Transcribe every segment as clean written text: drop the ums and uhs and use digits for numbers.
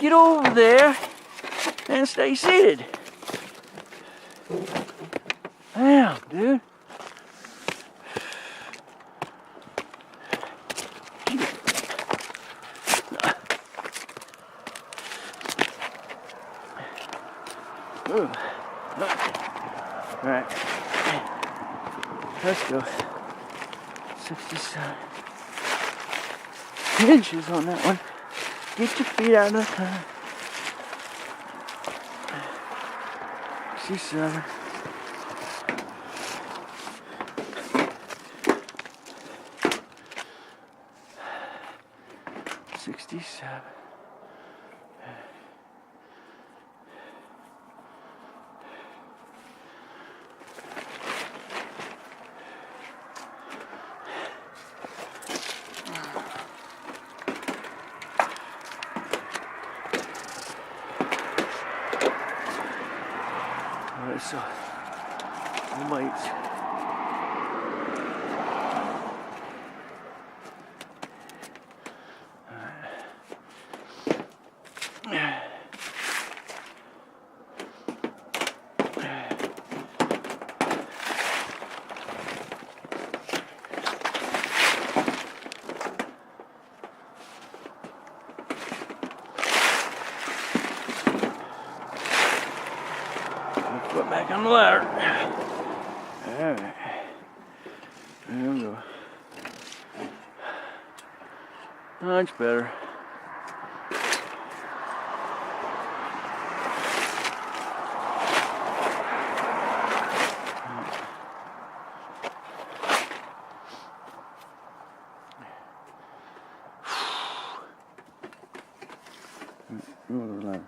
get over there and stay seated. Damn, dude. Ooh. All right. Let's go. 67 inches on that one. Get your feet out of the car. 67. Alright, so the lights. Put back on the ladder. Alright. There we go. Much better. Over the ladder.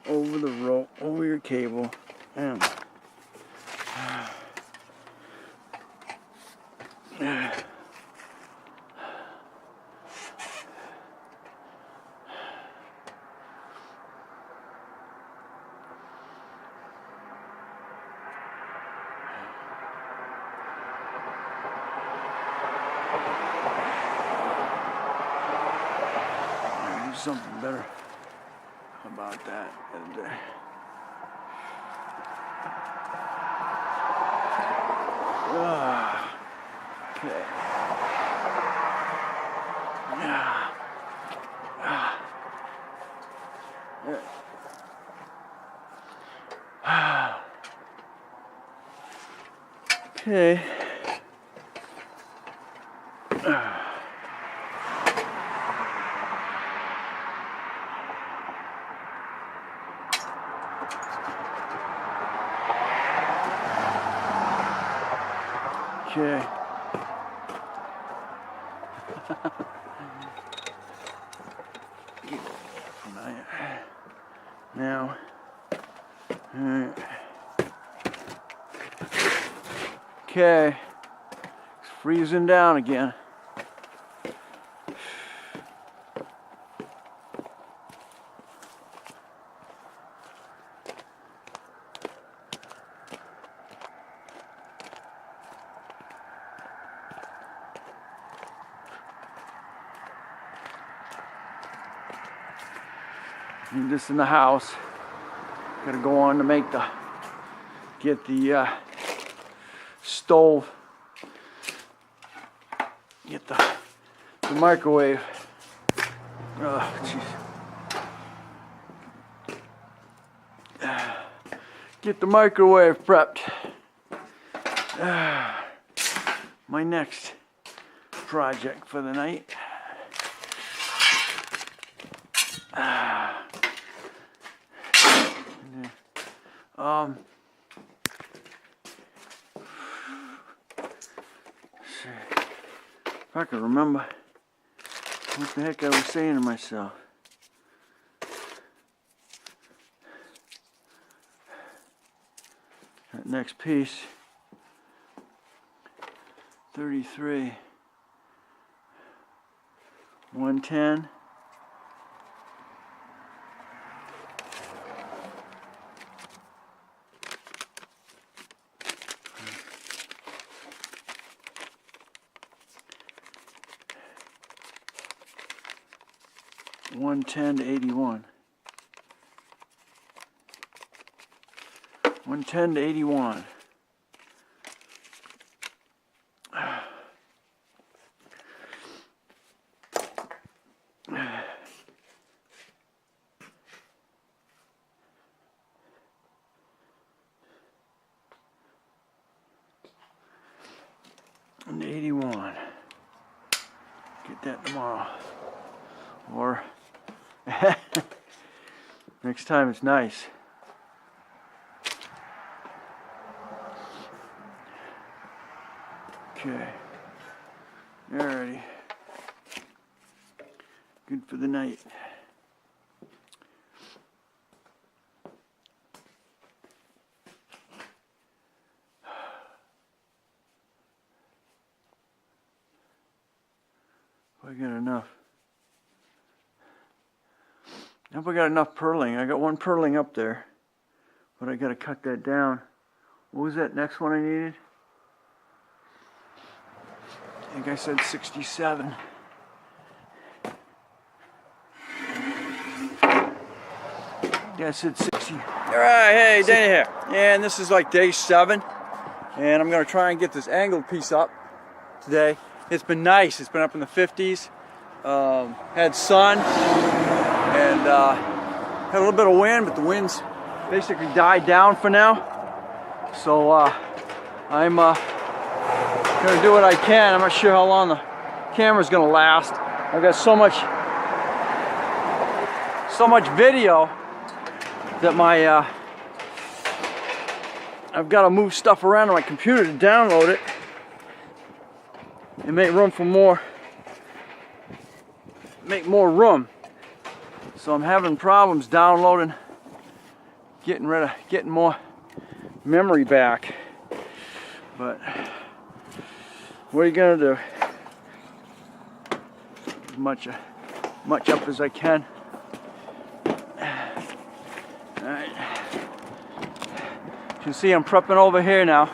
Over the rope, over your cable. And do something better about that the other day. Okay. Okay. Okay. Now, all right. Okay, it's freezing down again. Need this in the house. Gotta go on to get the stove, get the microwave. Oh, jeez. Get the microwave prepped. My next project for the night. If I can remember what the heck I was saying to myself. That next piece, 33, 110. $110 to $81. 110 to 81. And 81. Get that tomorrow. Or next time it's nice. Okay. Alrighty. Good for the night. I got enough. I hope I got enough purling. I got one purling up there, but I got to cut that down. What was that next one I needed? I think I said 67. Yeah, I said 60. All right, hey, Danny here. And this is like day 7. And I'm going to try and get this angled piece up today. It's been nice. It's been up in the 50s. Had sun and had a little bit of wind, but the wind's basically died down for now. So I'm gonna do what I can. I'm not sure how long the camera's gonna last. I've got so much video that I've got to move stuff around on my computer to download it and make room for more. Make more room. So I'm having problems downloading, getting more memory back. But what are you gonna do? As much up as I can. Alright. You can see I'm prepping over here now.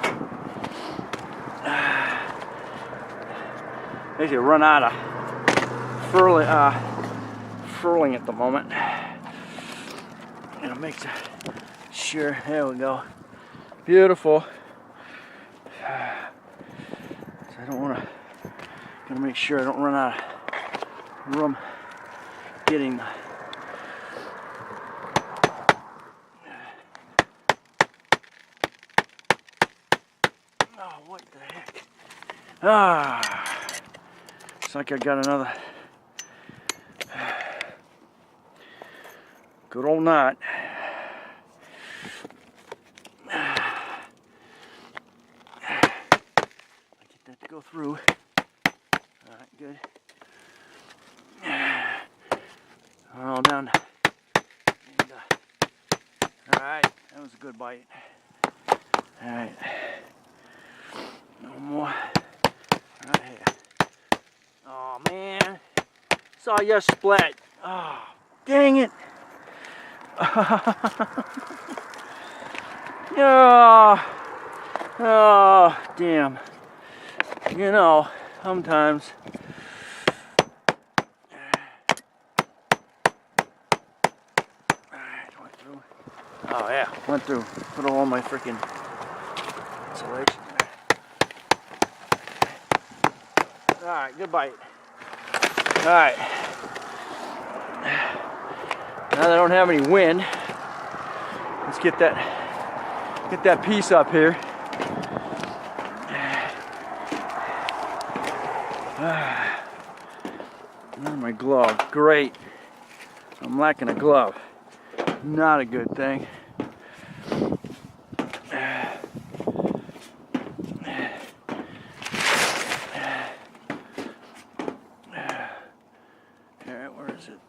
Basically run out of furling at the moment. It'll make sure. There we go. Beautiful. So I don't want to. Gotta make sure I don't run out of room getting. Oh, what the heck? It's like I got another good old knot. Get that to go through. Alright, good. All down. And, alright, that was a good bite. Alright. No more. Right here. Oh man. Saw your split. Oh, dang it. Oh, damn. You know, sometimes. Alright, went through. Oh yeah, went through. Put all my freaking insulation there. Alright, good bite. Alright. Now that I don't have any wind, let's get that piece up here. Oh, my glove. Great. I'm lacking a glove. Not a good thing. Alright, where is it?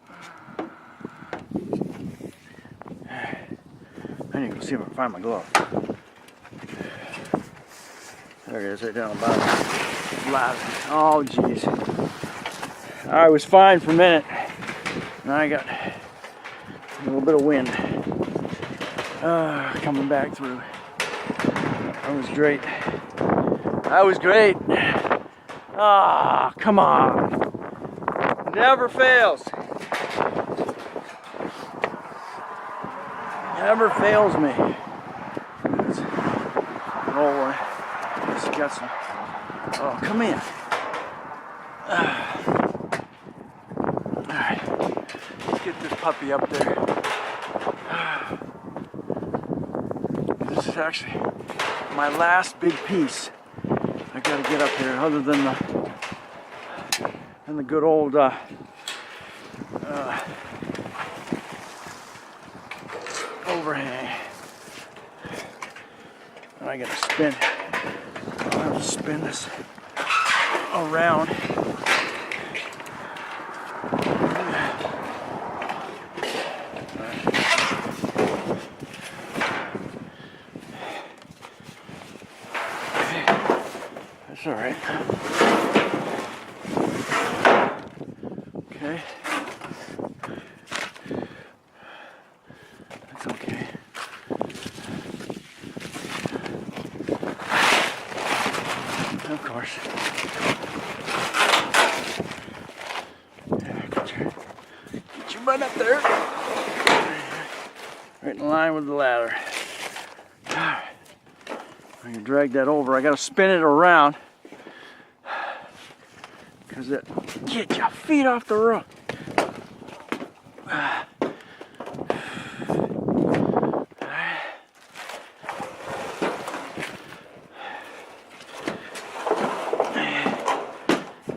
I need to go see if I can find my glove. There it is, right down the bottom. Oh, jeez. I was fine for a minute. Now I got a little bit of wind coming back through. That was great. That was great. Ah, come on. Never fails. Never fails me. got some. Oh, come in. Alright. Let's get this puppy up there. This is actually my last big piece I gotta get up here, other than the good old overhang. And I gotta spin. I'll have to spin this around. That's all right. Okay. That's okay. Of course. Yeah, get your butt up there. Right in line with the ladder. I can drag that over. I gotta spin it around. Because it, get your feet off the rope.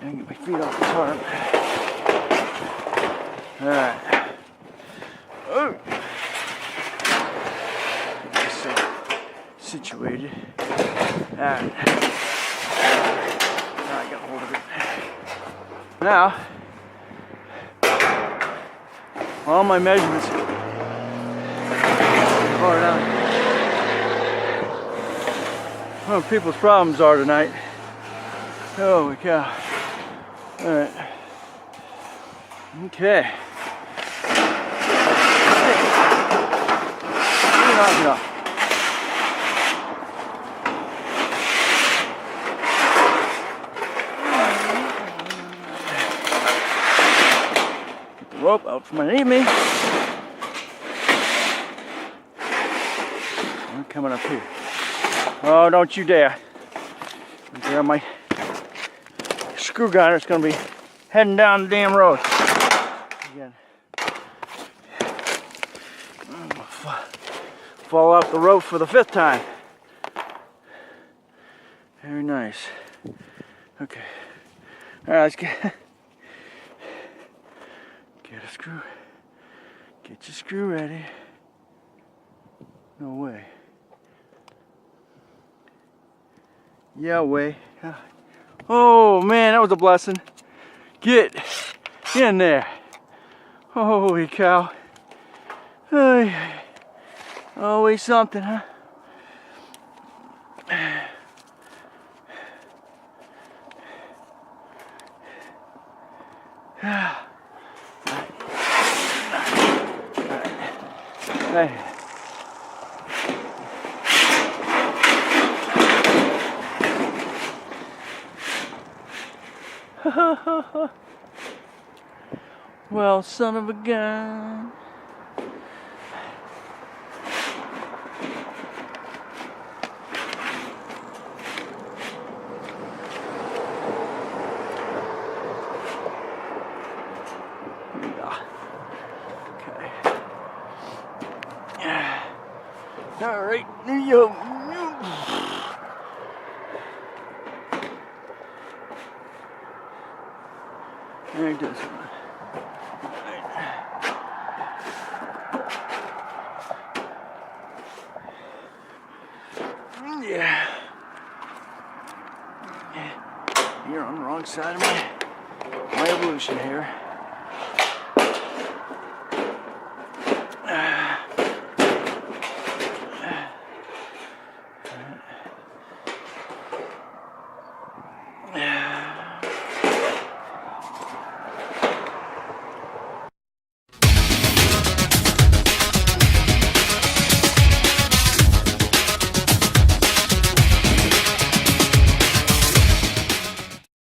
And get my feet off the tarp. Alright. Oh. Get this situated. Alright. Now I got hold of it. Now, all my measurements are down. What people's problems are tonight. Holy cow. Alright. Okay. Knock it off. Rope out from underneath me. I'm coming up here. Oh, don't you dare. There my screw gunner is going to be heading down the damn road. Again. Fall off the rope for the 5th time. Very nice. Okay. Alright, let's get a screw. Get your screw ready. No way. Yeah, way. Oh man, that was a blessing. Get in there. Holy cow. Always something, huh? Hey. Well, son of a gun. All right, yo. There it does. Yeah. You're on the wrong side of my evolution here.